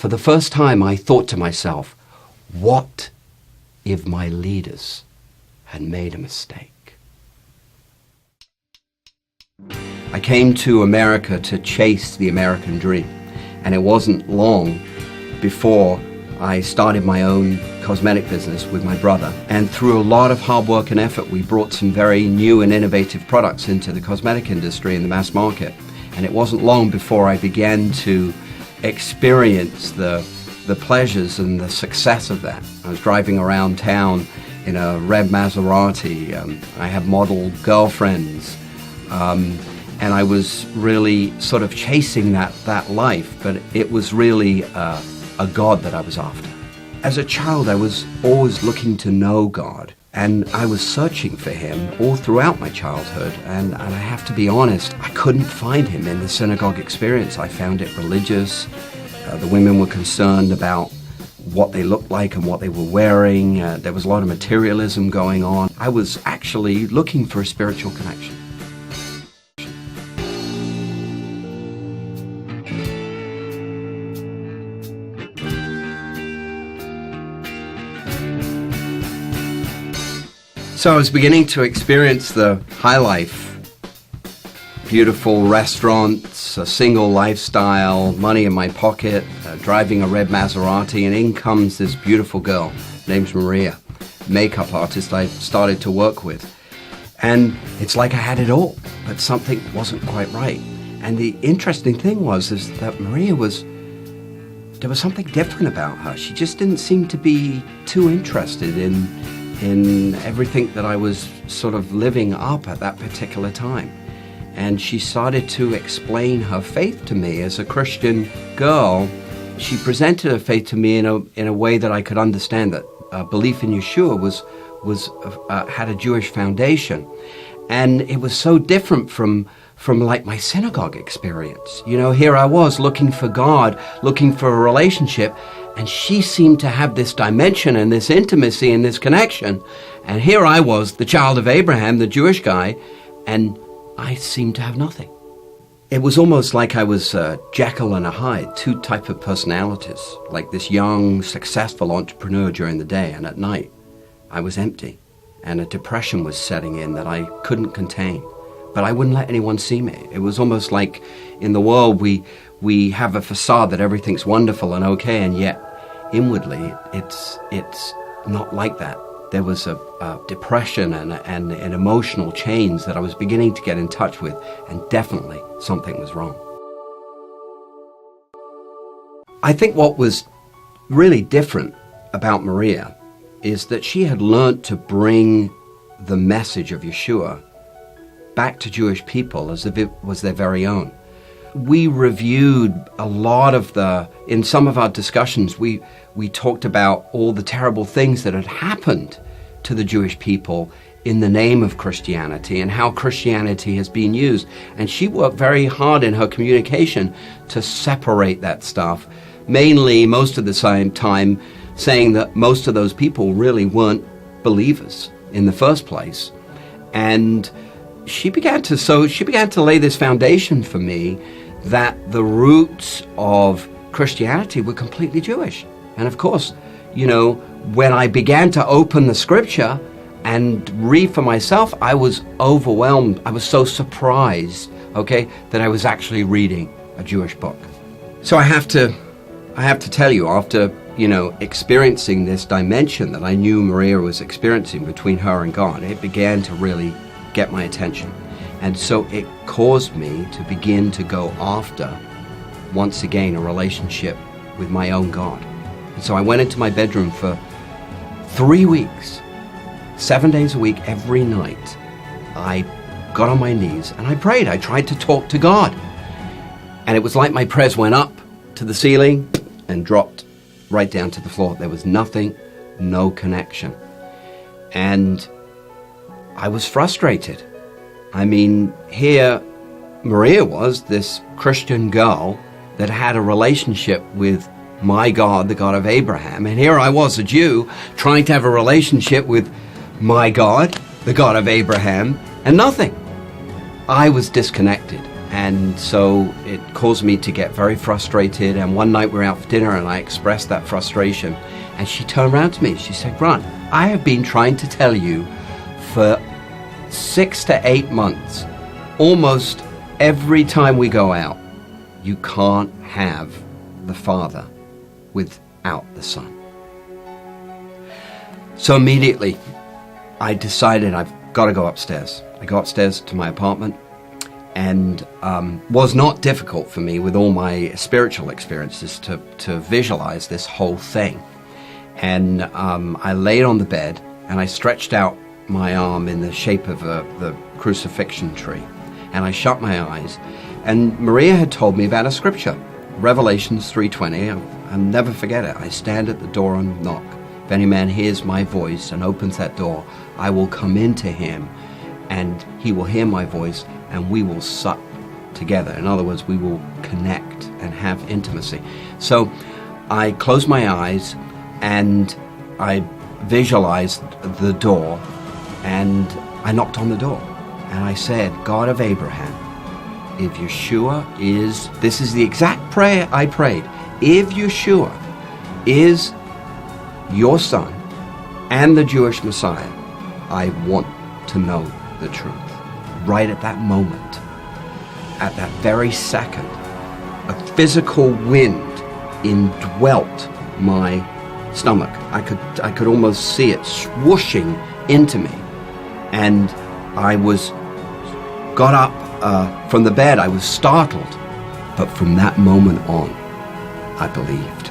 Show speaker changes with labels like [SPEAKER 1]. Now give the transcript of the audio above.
[SPEAKER 1] For the first time, I thought to myself, what if my leaders had made a mistake? I came to America to chase the American dream, and it wasn't long before I started my own cosmetic business with my brother. And through a lot of hard work and effort, we brought some very new and innovative products into the cosmetic industry in the mass market. And it wasn't long before I began to experience the pleasures and the success of that. I was driving around town in a red Maserati. I had model girlfriends. And I was really sort of chasing that life, but it was really a God that I was after. As a child, I was always looking to know God, and I was searching for Him all throughout my childhood, and I have to be honest, I couldn't find Him in the synagogue experience. I found it religious. The women were concerned about what they looked like and what they were wearing. There was a lot of materialism going on. I was actually looking for a spiritual connection. So I was beginning to experience the high life, beautiful restaurants, a single lifestyle, money in my pocket, driving a red Maserati, and in comes this beautiful girl, named Maria, makeup artist I started to work with. And it's like I had it all, but something wasn't quite right. And the interesting thing was that Maria there was something different about her. She just didn't seem to be too interested in everything that I was sort of living up at that particular time. And she started to explain her faith to me as a Christian girl. She presented her faith to me in a way that I could understand, that belief in Yeshua had a Jewish foundation. And it was so different from like my synagogue experience. You know, here I was looking for God, looking for a relationship, and she seemed to have this dimension and this intimacy and this connection. And here I was, the child of Abraham, the Jewish guy, and I seemed to have nothing. It was almost like I was Jekyll and a Hyde, two types of personalities, like this young, successful entrepreneur during the day, and at night I was empty, and a depression was setting in that I couldn't contain. But I wouldn't let anyone see me. It was almost like in the world we have a facade that everything's wonderful and okay, and yet inwardly it's not like that. There was a depression and an emotional change that I was beginning to get in touch with, and definitely something was wrong. I think what was really different about Maria is that she had learned to bring the message of Yeshua back to Jewish people as if it was their very own. We reviewed a lot of in some of our discussions, we talked about all the terrible things that had happened to the Jewish people in the name of Christianity and how Christianity has been used. And she worked very hard in her communication to separate that stuff, mainly most of the time saying that most of those people really weren't believers in the first place. And she began to lay this foundation for me that the roots of Christianity were completely Jewish. And of course, you know, when I began to open the scripture and read for myself, I was overwhelmed. I was so surprised, that I was actually reading a Jewish book. So I have to tell you, after, experiencing this dimension that I knew Maria was experiencing between her and God, it began to really get my attention. And so it caused me to begin to go after, once again, a relationship with my own God. And so I went into my bedroom for 3 weeks, 7 days a week, every night. I got on my knees and I prayed. I tried to talk to God. And it was like my prayers went up to the ceiling and dropped right down to the floor. There was nothing, no connection. And I was frustrated. I mean, here Maria was, this Christian girl that had a relationship with my God, the God of Abraham. And here I was, a Jew, trying to have a relationship with my God, the God of Abraham, and nothing. I was disconnected. And so it caused me to get very frustrated. And one night we were out for dinner and I expressed that frustration. And she turned around to me. She said, "Grant, I have been trying to tell you for 6 to 8 months, almost every time we go out, you can't have the Father without the Son." So immediately I decided I've got to go upstairs. I go upstairs to my apartment, and was not difficult for me with all my spiritual experiences to visualize this whole thing. And I laid on the bed and I stretched out my arm in the shape of the crucifixion tree, and I shut my eyes. And Maria had told me about a scripture, Revelations 3:20. I'll never forget it. I stand at the door and knock. If any man hears my voice and opens that door, I will come into him, and he will hear my voice, and we will sup together. In other words, we will connect and have intimacy. So I closed my eyes and I visualized the door, and I knocked on the door and I said, "God of Abraham, if Yeshua is," this is the exact prayer I prayed, "if Yeshua is your son and the Jewish Messiah, I want to know the truth." Right at that moment, at that very second, a physical wind indwelt my stomach. I could almost see it swooshing into me, and I got up from the bed. I was startled, but from that moment on, I believed.